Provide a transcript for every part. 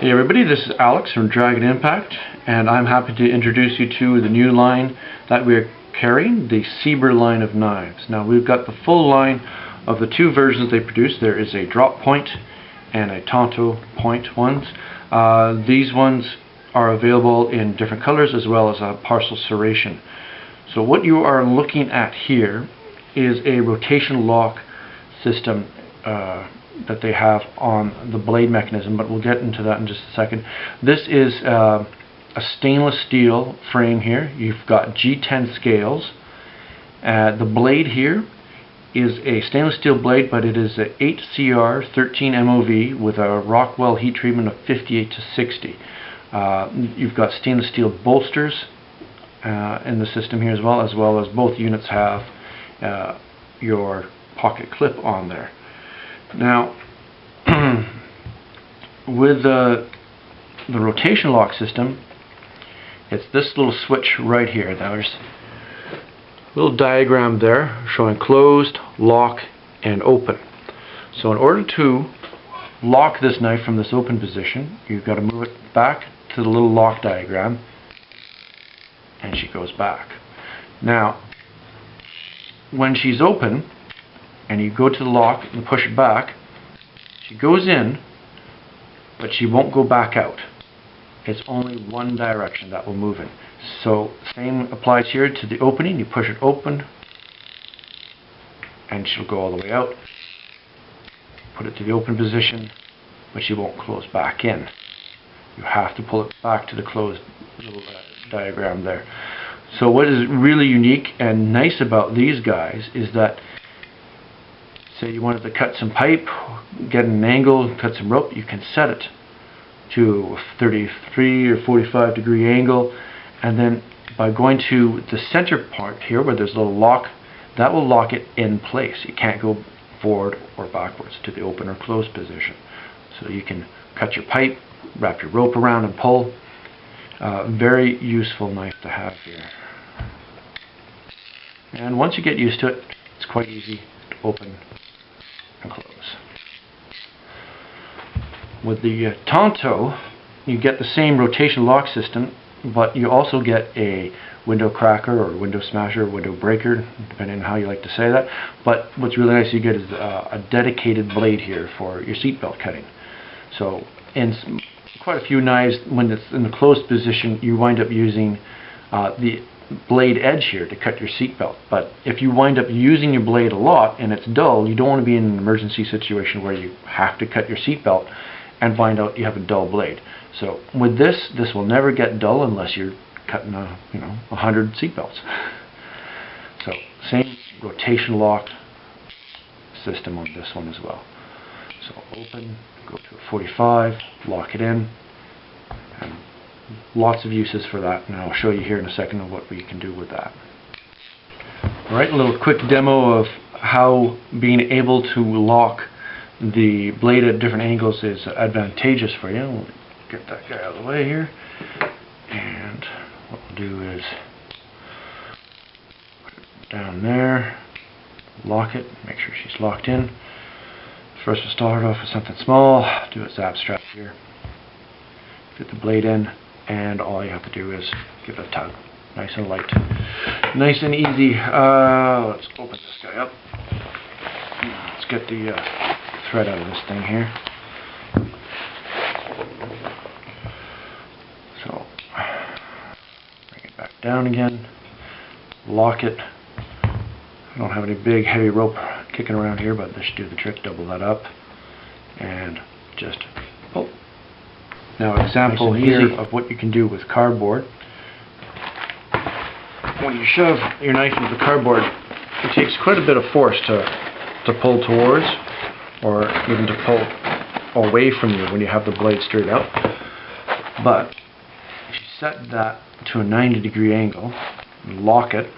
Hey everybody, this is Alex from Dragon Impact, and I'm happy to introduce you to the new line that we're carrying, the Seber line of knives. Now we've got the full line of the two versions they produce. There is a drop point and a Tanto point ones. These ones are available in different colors as well as a partial serration. So what you are looking at here is a rotation-loc system that they have on the blade mechanism, but we'll get into that in just a second. This is a stainless steel frame here. You've got G10 scales. The blade here is a stainless steel blade, but it is a 8CR 13 MOV with a Rockwell heat treatment of 58 to 60. You've got stainless steel bolsters in the system here as well as both units have your pocket clip on there. Now, with the rotation-loc system, it's this little switch right here. There's a little diagram there showing closed, lock, and open. So in order to lock this knife from this open position, you've got to move it back to the little lock diagram, and she goes back. Now, when she's open, and you go to the lock and push it back, she goes in, but she won't go back out. It's only one direction that will move in. So same applies here to the opening. You push it open and she'll go all the way out. Put it to the open position, but she won't close back in. You have to pull it back to the closed little diagram there. So what is really unique and nice about these guys is that, say you wanted to cut some pipe, get an angle, cut some rope, you can set it to a 33 or 45 degree angle, and then by going to the center part here where there's a little lock, that will lock it in place. You can't go forward or backwards to the open or closed position. So you can cut your pipe, wrap your rope around and pull. Very useful knife to have here. And once you get used to it, it's quite easy to open and close. With the Tanto, you get the same rotation-loc system, but you also get a window cracker or window smasher or window breaker, depending on how you like to say that. But what's really nice you get is a dedicated blade here for your seatbelt cutting. So in quite a few knives, when it's in the closed position, you wind up using the blade edge here to cut your seatbelt. But if you wind up using your blade a lot and it's dull, you don't want to be in an emergency situation where you have to cut your seatbelt and find out you have a dull blade. So with this will never get dull unless you're cutting 100 seatbelts. So same rotation-loc system on this one as well. So open, go to a 45, lock it in, and lots of uses for that, and I'll show you here in a second of what we can do with that. Alright, a little quick demo of how being able to lock the blade at different angles is advantageous for you. We'll get that guy out of the way here, and what we'll do is put it down there, lock it, make sure she's locked in. First we'll start off with something small, do a zap strap here, get the blade in, and all you have to do is give it a tug. Nice and light. Nice and easy. Let's open this guy up. Let's get the thread out of this thing here. So, bring it back down again. Lock it. I don't have any big heavy rope kicking around here, but this should do the trick. Double that up and just pull. Now, an example here of what you can do with cardboard. When you shove your knife into the cardboard, it takes quite a bit of force to pull towards, or even to pull away from you when you have the blade straight out. But if you set that to a 90 degree angle and lock it,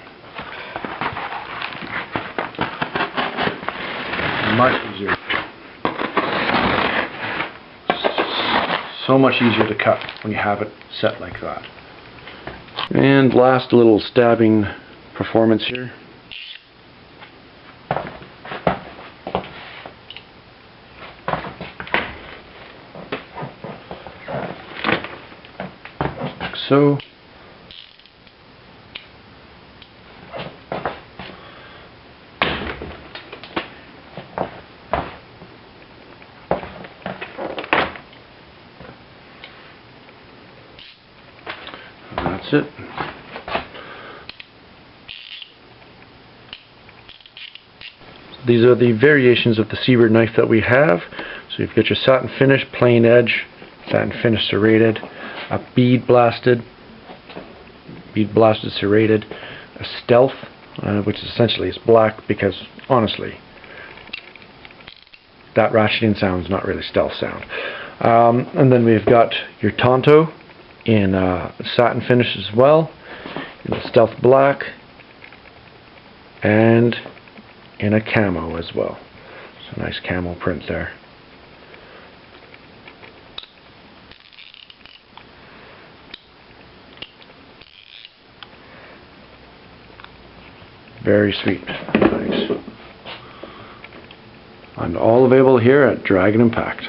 much easier. So much easier to cut when you have it set like that. And last little stabbing performance here. so. And that's it. These are the variations of the Seber knife that we have. So you've got your satin finish, plain edge, satin finish serrated, a bead blasted serrated, a stealth, which essentially is black because honestly that ratcheting sound is not really stealth sound. And then we've got your Tanto in satin finish as well, in the stealth black, and in a camo as well. It's a nice camo print there. Very sweet. Nice. And all available here at Dragon Impact.